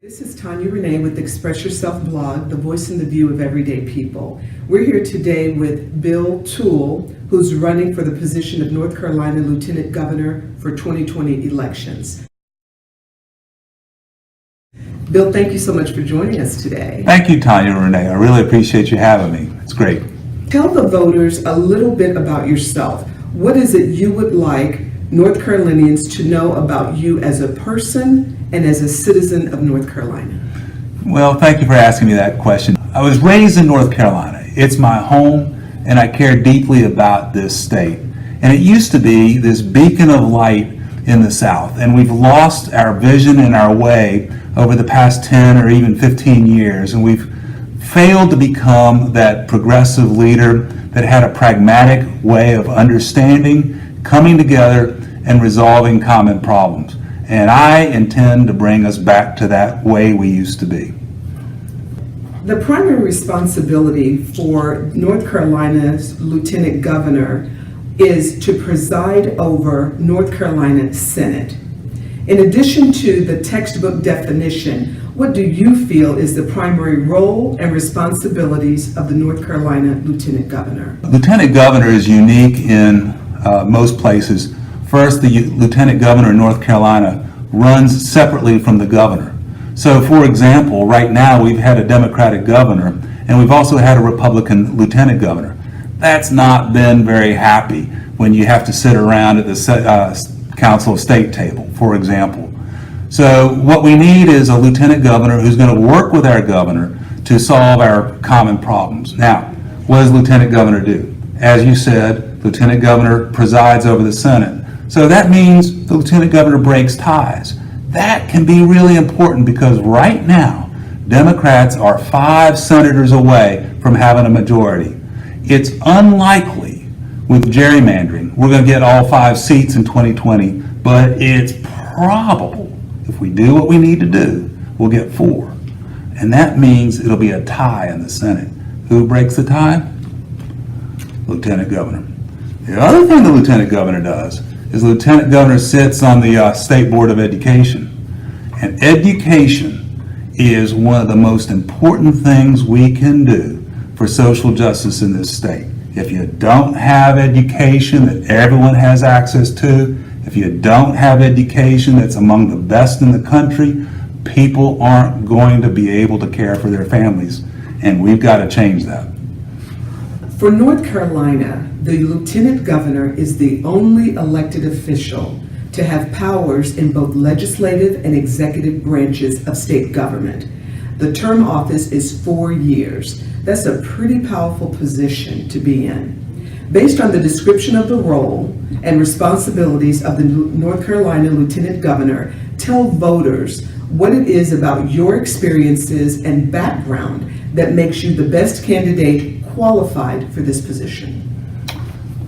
This is Tonya Renee with Express Yourself blog, the voice and the view of everyday people. We're here today with Bill Toole, who's running for the position of North Carolina Lieutenant Governor for 2020 elections. Bill, thank you so much for joining us today. Thank you, Tonya Renee. I really appreciate you having me. It's great. Tell the voters a little bit about yourself. What is it you would like North Carolinians to know about you as a person and as a citizen of North Carolina? Well, thank you for asking me that question. I was raised in North Carolina. It's my home, and I care deeply about this state. And it used to be this beacon of light in the South, and we've lost our vision and our way over the past 10 or even 15 years, and we've failed to become that progressive leader that had a pragmatic way of understanding, coming together, and resolving common problems. And I intend to bring us back to that way we used to be. The primary responsibility for North Carolina's Lieutenant Governor is to preside over North Carolina Senate. In addition to the textbook definition, what do you feel is the primary role and responsibilities of the North Carolina Lieutenant Governor? Lieutenant Governor is unique in most places. First, the Lieutenant Governor in North Carolina runs separately from the governor. So, for example, right now we've had a Democratic governor and we've also had a Republican Lieutenant Governor. That's not been very happy when you have to sit around at the Council of State table, for example. So what we need is a Lieutenant Governor who's going to work with our governor to solve our common problems. Now, what does Lieutenant Governor do? As you said, Lieutenant Governor presides over the Senate. So that means the Lieutenant Governor breaks ties. That can be really important because right now, Democrats are 5 senators away from having a majority. It's unlikely with gerrymandering we're going to get all 5 seats in 2020, but it's probable if we do what we need to do, we'll get 4. And that means it'll be a tie in the Senate. Who breaks the tie? Lieutenant Governor. The other thing the Lieutenant Governor does is the Lieutenant Governor sits on the State Board of Education. And education is one of the most important things we can do for social justice in this state. If you don't have education that everyone has access to, if you don't have education that's among the best in the country, people aren't going to be able to care for their families. And we've got to change that. For North Carolina, the Lieutenant Governor is the only elected official to have powers in both legislative and executive branches of state government. The term office is 4 years. That's a pretty powerful position to be in. Based on the description of the role and responsibilities of the North Carolina Lieutenant Governor, tell voters what it is about your experiences and background that makes you the best candidate qualified for this position.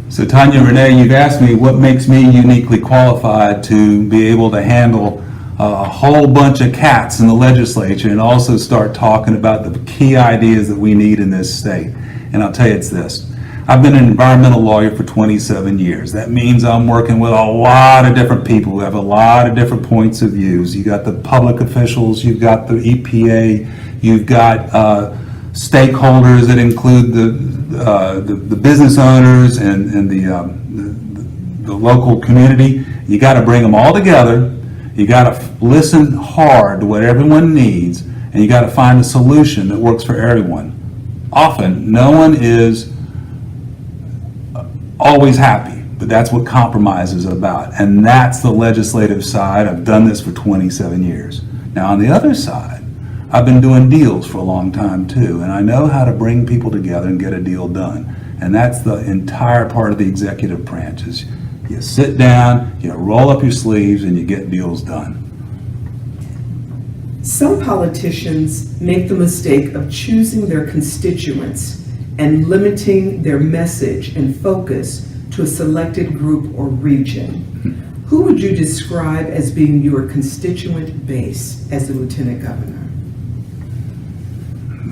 So Tonya Renee, you've asked me what makes me uniquely qualified to be able to handle a whole bunch of cats in the legislature and also start talking about the key ideas that we need in this state. And I'll tell you it's this. I've been an environmental lawyer for 27 years. That means I'm working with a lot of different people who have a lot of different points of views. You got the public officials, you've got the EPA, you've got stakeholders that include the business owners and the local community. You got to bring them all together. You got to listen hard to what everyone needs, and you got to find a solution that works for everyone. Often, no one is always happy, but that's what compromise is about, and that's the legislative side. I've done this for 27 years. Now, on the other side, I've been doing deals for a long time too, and I know how to bring people together and get a deal done, and that's the entire part of the executive branch. Is you sit down, you roll up your sleeves, and you get deals done. Some politicians make the mistake of choosing their constituents and limiting their message and focus to a selected group or region. Who would you describe as being your constituent base as the Lieutenant Governor?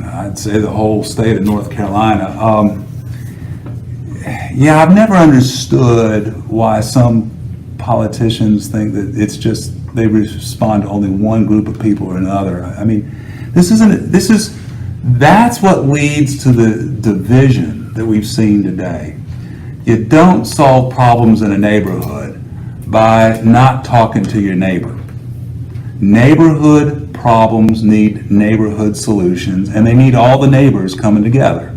I'd say the whole state of North Carolina. Yeah, I've never understood why some politicians think that it's just they respond to only one group of people or another. I mean, that's what leads to the division that we've seen today. You don't solve problems in a neighborhood by not talking to your neighbor. Neighborhood problems need neighborhood solutions, and they need all the neighbors coming together.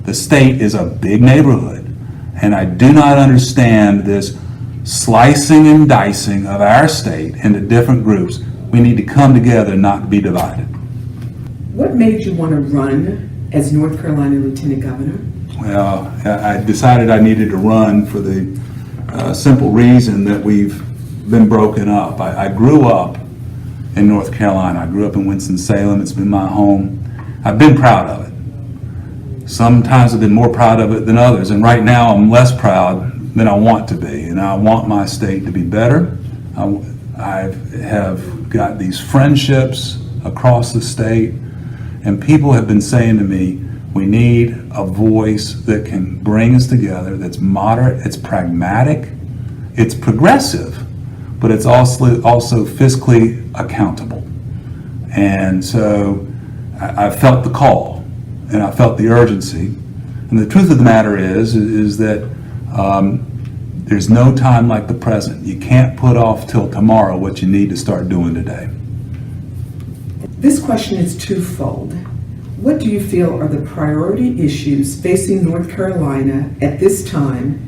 The state is a big neighborhood, and I do not understand this slicing and dicing of our state into different groups. We need to come together, not be divided. What made you want to run as North Carolina Lieutenant Governor? Well, I decided I needed to run for the simple reason that we've been broken up. I grew up in North Carolina. I grew up in Winston-Salem. It's been my home. I've been proud of it. Sometimes I've been more proud of it than others, and right now I'm less proud than I want to be, and I want my state to be better. I have got these friendships across the state, and people have been saying to me, we need a voice that can bring us together, that's moderate, it's pragmatic, it's progressive, but it's also fiscally accountable. And so I felt the call, and I felt the urgency. And the truth of the matter is that there's no time like the present. You can't put off till tomorrow what you need to start doing today. This question is twofold. What do you feel are the priority issues facing North Carolina at this time?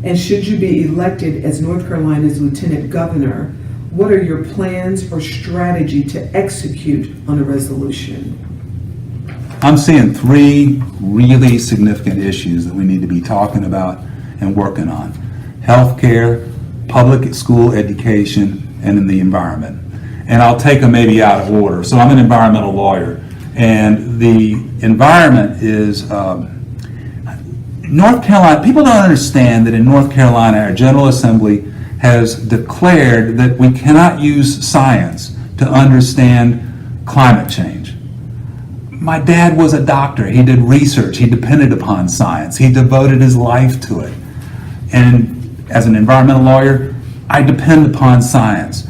And should you be elected as North Carolina's Lieutenant Governor, what are your plans or strategy to execute on a resolution? I'm seeing three really significant issues that we need to be talking about and working on. Healthcare, public school education, and in the environment. And I'll take them maybe out of order. So I'm an environmental lawyer, and the environment is North Carolina. People don't understand that in North Carolina, our General Assembly has declared that we cannot use science to understand climate change. My dad was a doctor. He did research. He depended upon science. He devoted his life to it. And as an environmental lawyer, I depend upon science.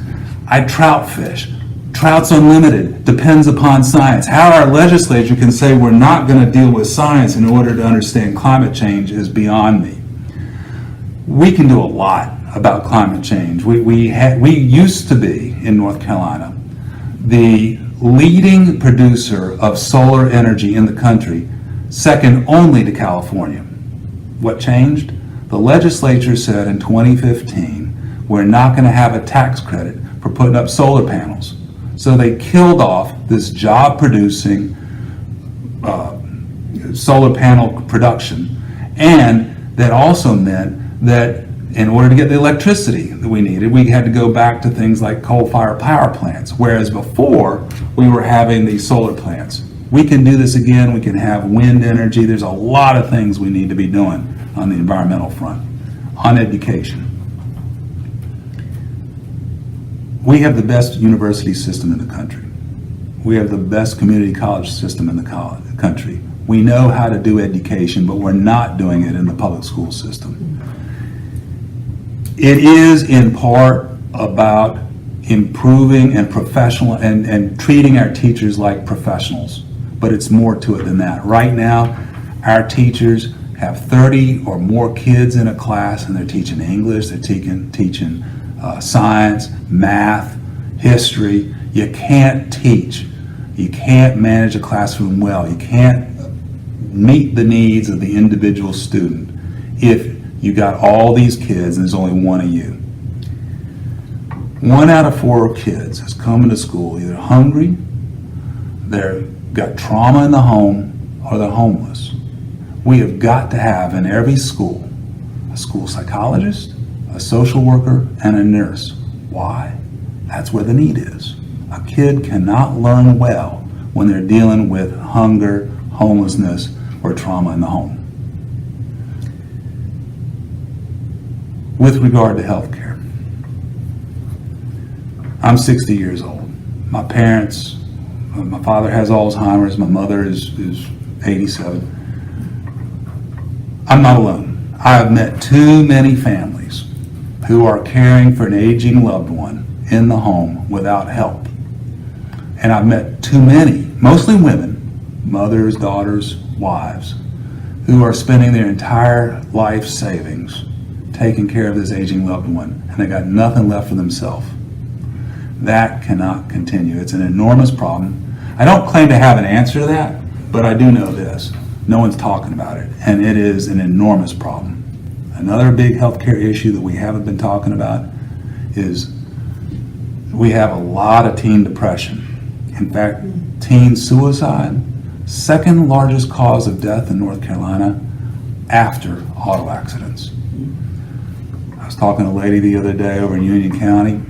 I trout fish. Trout's unlimited, depends upon science. How our legislature can say we're not going to deal with science in order to understand climate change is beyond me. We can do a lot about climate change. We used to be, in North Carolina, the leading producer of solar energy in the country, second only to California. What changed? The legislature said in 2015, we're not going to have a tax credit for putting up solar panels. So they killed off this job-producing solar panel production, and that also meant that in order to get the electricity that we needed, we had to go back to things like coal-fired power plants, whereas before we were having these solar plants. We can do this again. We can have wind energy. There's a lot of things we need to be doing on the environmental front. On education, we have the best university system in the country. We have the best community college system in the country. We know how to do education, but we're not doing it in the public school system. It is in part about improving and and treating our teachers like professionals, but it's more to it than that. Right now, our teachers have 30 or more kids in a class, and they're teaching English, they're teaching science, math, history. You can't teach. You can't manage a classroom well. You can't meet the needs of the individual student if you got all these kids and there's only one of you. 1 out of 4 kids is coming to school either hungry, they've got trauma in the home, or they're homeless. We have got to have in every school a school psychologist, a social worker, and a nurse. Why? That's where the need is. A kid cannot learn well when they're dealing with hunger, homelessness, or trauma in the home. With regard to health care, I'm 60 years old. My parents, my father has Alzheimer's, my mother is 87. I'm not alone. I have met too many families who are caring for an aging loved one in the home without help. And I've met too many, mostly women, mothers, daughters, wives, who are spending their entire life savings taking care of this aging loved one, and they got nothing left for themselves. That cannot continue. It's an enormous problem. I don't claim to have an answer to that, but I do know this. No one's talking about it, and it is an enormous problem. Another big healthcare issue that we haven't been talking about is we have a lot of teen depression. In fact, teen suicide, second largest cause of death in North Carolina after auto accidents. I was talking to a lady the other day over in Union County.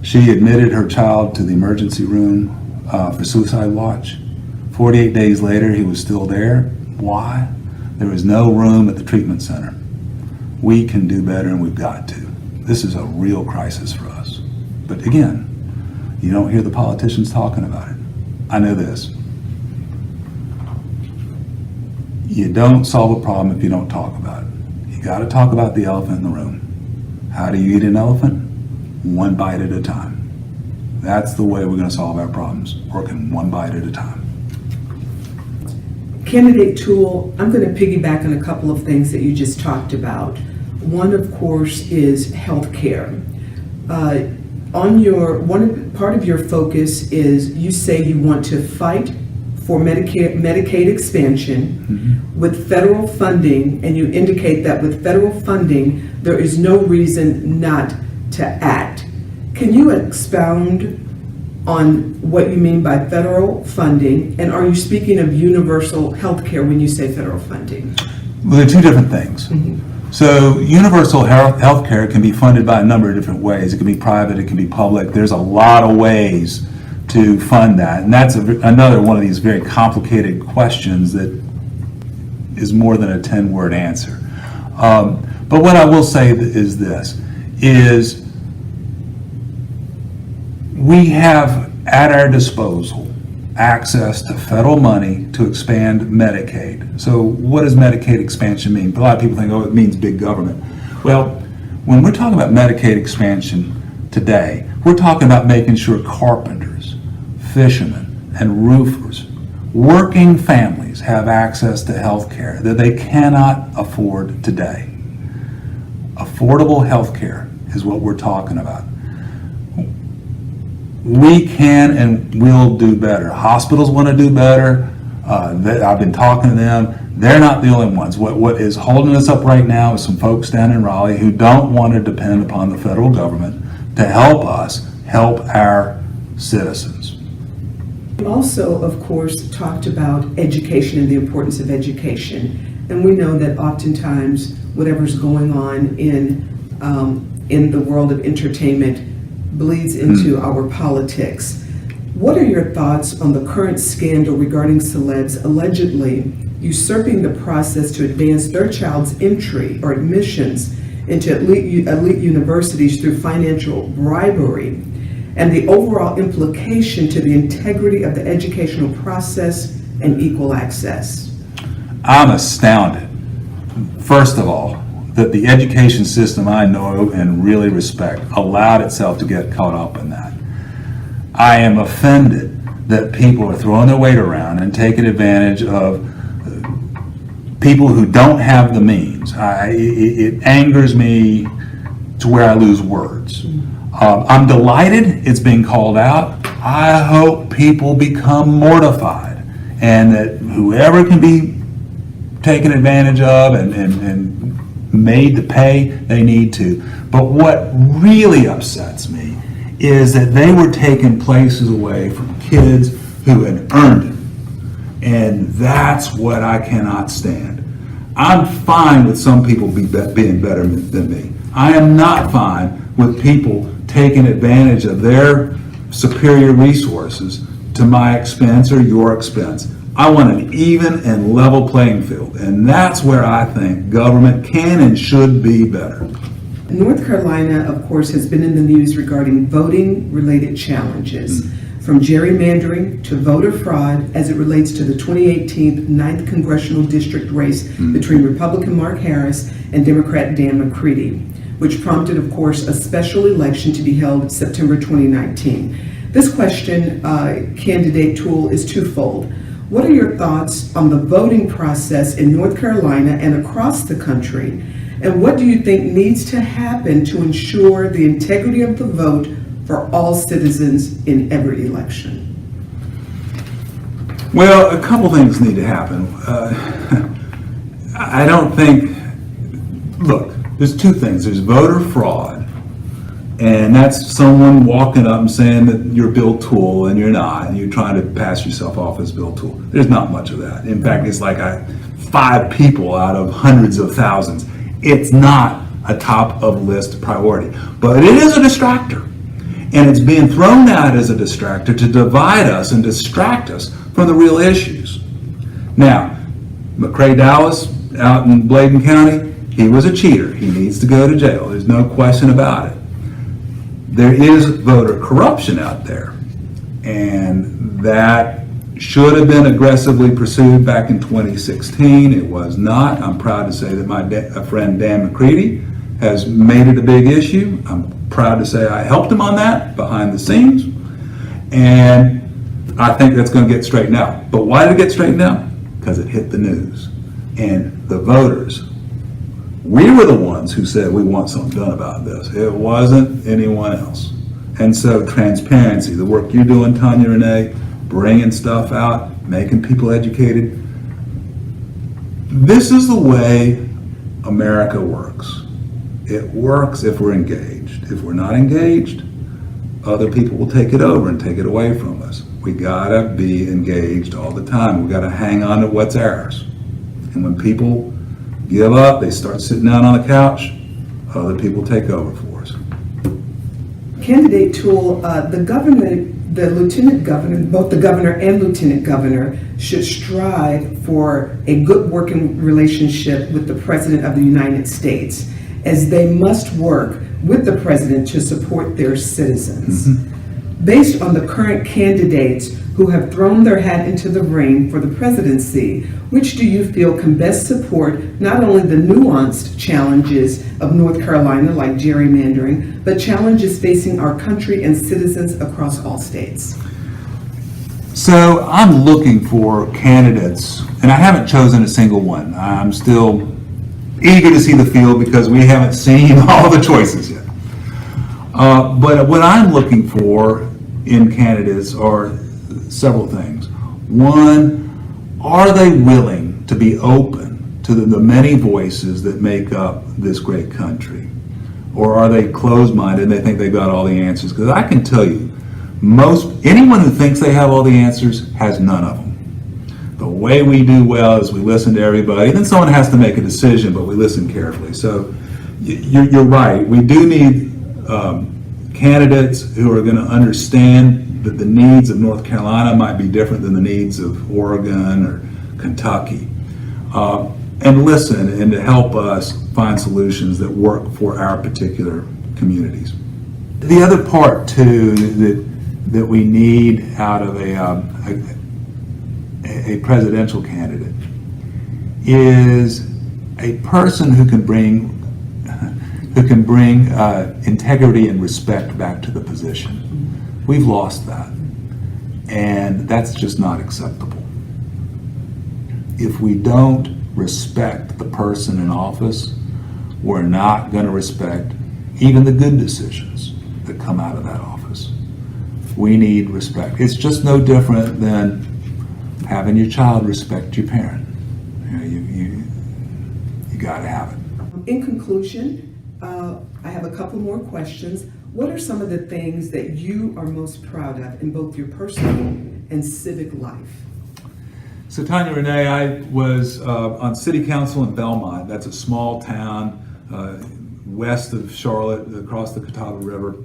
She admitted her child to the emergency room for suicide watch. 48 days later, he was still there. Why? There was no room at the treatment center. We can do better, and we've got to. This is a real crisis for us. But again, you don't hear the politicians talking about it. I know this. You don't solve a problem if you don't talk about it. You got to talk about the elephant in the room. How do you eat an elephant? One bite at a time. That's the way we're going to solve our problems, working one bite at a time. Candidate Toole, I'm going to piggyback on a couple of things that you just talked about. One, of course, is health care. Part of your focus is you say you want to fight for Medicaid expansion with federal funding, and you indicate that with federal funding, there is no reason not to act. Can you expound on what you mean by federal funding, and are you speaking of universal health care when you say federal funding? Well, they're two different things. So universal health care can be funded by a number of different ways. It can be private, it can be public. There's a lot of ways to fund that, and that's another one of these very complicated questions that is more than a 10-word answer. But what I will say is this, is we have at our disposal access to federal money to expand Medicaid. So what does Medicaid expansion mean? A lot of people think, oh, it means big government. Well, when we're talking about Medicaid expansion today, we're talking about making sure carpenters, fishermen, and roofers, working families have access to health care that they cannot afford today. Affordable health care is what we're talking about. We can and will do better. Hospitals want to do better. I've been talking to them. They're not the only ones. What is holding us up right now is some folks down in Raleigh who don't want to depend upon the federal government to help us help our citizens. You also, of course, talked about education and the importance of education. And we know that oftentimes whatever's going on in the world of entertainment bleeds into our politics. What are your thoughts on the current scandal regarding celebs allegedly usurping the process to advance their child's entry or admissions into elite universities through financial bribery, and the overall implication to the integrity of the educational process and equal access? I'm astounded, first of all, that the education system I know and really respect allowed itself to get caught up in that. I am offended that people are throwing their weight around and taking advantage of people who don't have the means. It angers me to where I lose words. I'm delighted it's being called out. I hope people become mortified, and that whoever can be taken advantage of and made to pay, they need to. But what really upsets me is that they were taking places away from kids who had earned it. And that's what I cannot stand. I'm fine with some people being better than me. I am not fine with people taking advantage of their superior resources to my expense or your expense. I want an even and level playing field, and that's where I think government can and should be better. North Carolina, of course, has been in the news regarding voting-related challenges, from gerrymandering to voter fraud as it relates to the 2018 9th Congressional District race between Republican Mark Harris and Democrat Dan McCready. which prompted, of course, a special election to be held September 2019. This question, candidate Toole, is twofold. What are your thoughts on the voting process in North Carolina and across the country? And what do you think needs to happen to ensure the integrity of the vote for all citizens in every election? Well, a couple things need to happen. I don't think, look, there's two things. There's voter fraud, and that's someone walking up and saying that you're Bill Toole and you're not, and you're trying to pass yourself off as Bill Toole. There's not much of that. In fact, it's like 5 people out of hundreds of thousands. It's not a top of list priority, but it is a distractor. And it's being thrown out as a distractor to divide us and distract us from the real issues. Now, McCrae Dowlis out in Bladen County, he was a cheater. He needs to go to jail. There's no question about it. There is voter corruption out there, and that should have been aggressively pursued back in 2016. It was not. I'm proud to say that my friend Dan McCready has made it a big issue. I'm proud to say I helped him on that behind the scenes, and I think that's going to get straightened out. But why did it get straightened out? Because it hit the news. And the voters, we were the ones who said we want something done about this. It wasn't anyone else. And so transparency, the work you're doing, Tonya, Renee, bringing stuff out, making people educated. This is the way America works. It works if we're engaged. If we're not engaged, other people will take it over and take it away from us. We gotta be engaged all the time. We gotta hang on to what's ours. And when people give up, they start sitting down on the couch, other people take over for us. Candidate Toole, the lieutenant governor, both the governor and lieutenant governor should strive for a good working relationship with the President of the United States, as they must work with the President to support their citizens. Mm-hmm. Based on the current candidates who have thrown their hat into the ring for the presidency, which do you feel can best support not only the nuanced challenges of North Carolina, like gerrymandering, but challenges facing our country and citizens across all states? So I'm looking for candidates, and I haven't chosen a single one. I'm still eager to see the field because we haven't seen all the choices yet. But what I'm looking for in candidates are several things. One, are they willing to be open to the many voices that make up this great country? Or are they closed-minded and they think they've got all the answers? Because I can tell you, anyone who thinks they have all the answers has none of them. The way we do well is we listen to everybody, then someone has to make a decision, but we listen carefully. So you're right, we do need candidates who are going to understand that the needs of North Carolina might be different than the needs of Oregon or Kentucky, and listen and to help us find solutions that work for our particular communities. The other part too that we need out of a presidential candidate is a person who can bring integrity and respect back to the position. We've lost that, and that's just not acceptable. If we don't respect the person in office, we're not going to respect even the good decisions that come out of that office. We need respect. It's just no different than having your child respect your parent. You got to have it. In conclusion, I have a couple more questions. What are some of the things that you are most proud of in both your personal and civic life? So Tonya, Renee, I was on city council in Belmont. That's a small town west of Charlotte, across the Catawba River.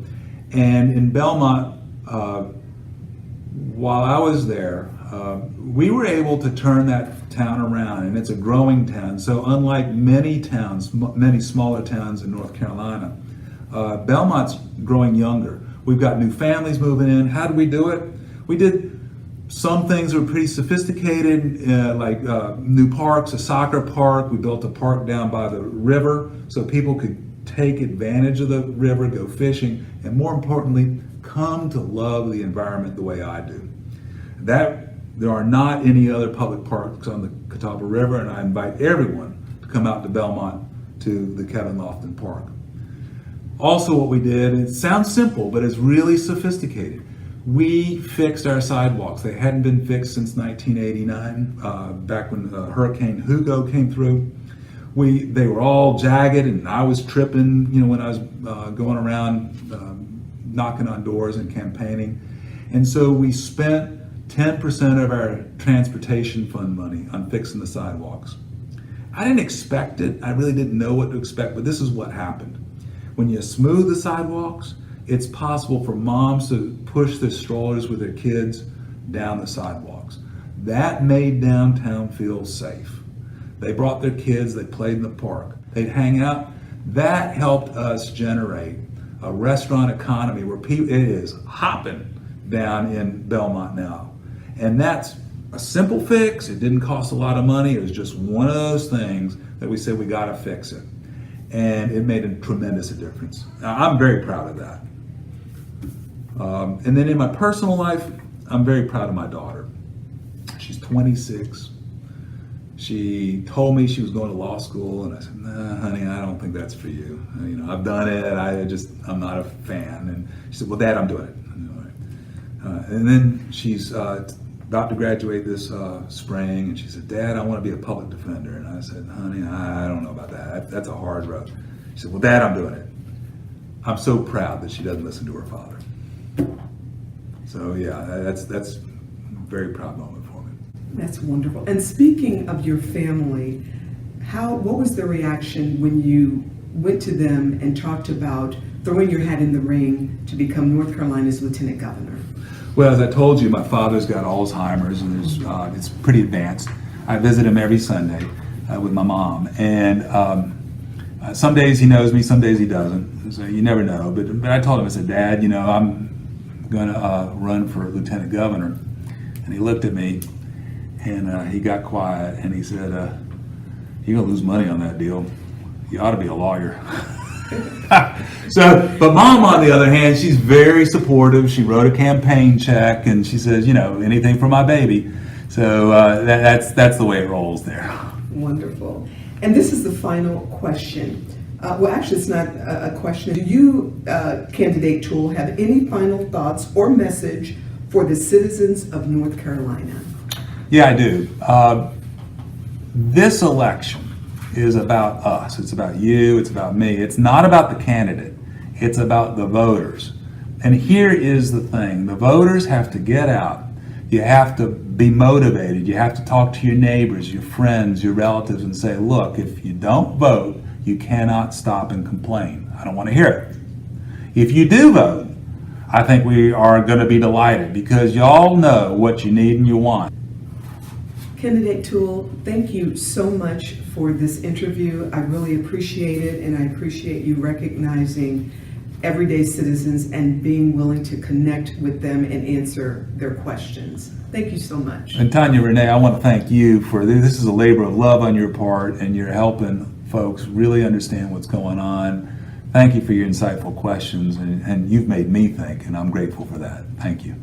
And in Belmont, while I was there, we were able to turn that town around, and it's a growing town. So unlike many towns, many smaller towns in North Carolina, Belmont's growing younger. We've got new families moving in. How did we do it? We did some things that were pretty sophisticated, like new parks, a soccer park. We built a park down by the river so people could take advantage of the river, go fishing, and more importantly, come to love the environment the way I do. There are not any other public parks on the Catawba River, and I invite everyone to come out to Belmont to the Kevin Lofton Park. Also what we did, and it sounds simple, but it's really sophisticated. We fixed our sidewalks. They hadn't been fixed since 1989, back when Hurricane Hugo came through. They were all jagged, and I was tripping, when I was going around knocking on doors and campaigning. And so we spent 10% of our transportation fund money on fixing the sidewalks. I didn't expect it. I really didn't know what to expect, but this is what happened. When you smooth the sidewalks, it's possible for moms to push their strollers with their kids down the sidewalks. That made downtown feel safe. They brought their kids, they played in the park, they'd hang out. That helped us generate a restaurant economy where it is hopping down in Belmont now. And that's a simple fix. It didn't cost a lot of money. It was just one of those things that we said we got to fix it. And it made a tremendous difference. Now, I'm very proud of that. And then in my personal life, I'm very proud of my daughter. She's 26. She told me she was going to law school, and I said, "Nah, honey, I don't think that's for you. I've done it. I'm not a fan." And she said, "Well, Dad, I'm doing it." And then she's about to graduate this spring, and she said, "Dad, I want to be a public defender." And I said, "Honey, I don't know about that. That's a hard road." She said, "Well, Dad, I'm doing it." I'm so proud that she doesn't listen to her father. So yeah, that's a very proud moment for me. That's wonderful. And speaking of your family, what was the reaction when you went to them and talked about throwing your hat in the ring to become North Carolina's lieutenant governor? Well, as I told you, my father's got Alzheimer's, and it's pretty advanced. I visit him every Sunday with my mom, and some days he knows me, some days he doesn't. So you never know. But I told him, I said, "Dad, I'm going to run for lieutenant governor." And he looked at me, and he got quiet, and he said, "You're going to lose money on that deal. You ought to be a lawyer." But Mom, on the other hand, she's very supportive. She wrote a campaign check, and she says, anything for my baby. So that's the way it rolls there. Wonderful. And this is the final question. Well, actually, it's not a question. Do you, Candidate Toole, have any final thoughts or message for the citizens of North Carolina? Yeah, I do. This election is about us. It's about you. It's about me. It's not about the candidate. It's about the voters. And here is the thing. The voters have to get out. You have to be motivated. You have to talk to your neighbors, your friends, your relatives, and say, look, if you don't vote, you cannot stop and complain. I don't want to hear it. If you do vote, I think we are going to be delighted because y'all know what you need and you want. Candidate Toole, thank you so much for this interview. I really appreciate it, and I appreciate you recognizing everyday citizens and being willing to connect with them and answer their questions. Thank you so much. And Tonya, Renee, I want to thank you for this is a labor of love on your part, and you're helping folks really understand what's going on. Thank you for your insightful questions, and you've made me think, and I'm grateful for that. Thank you.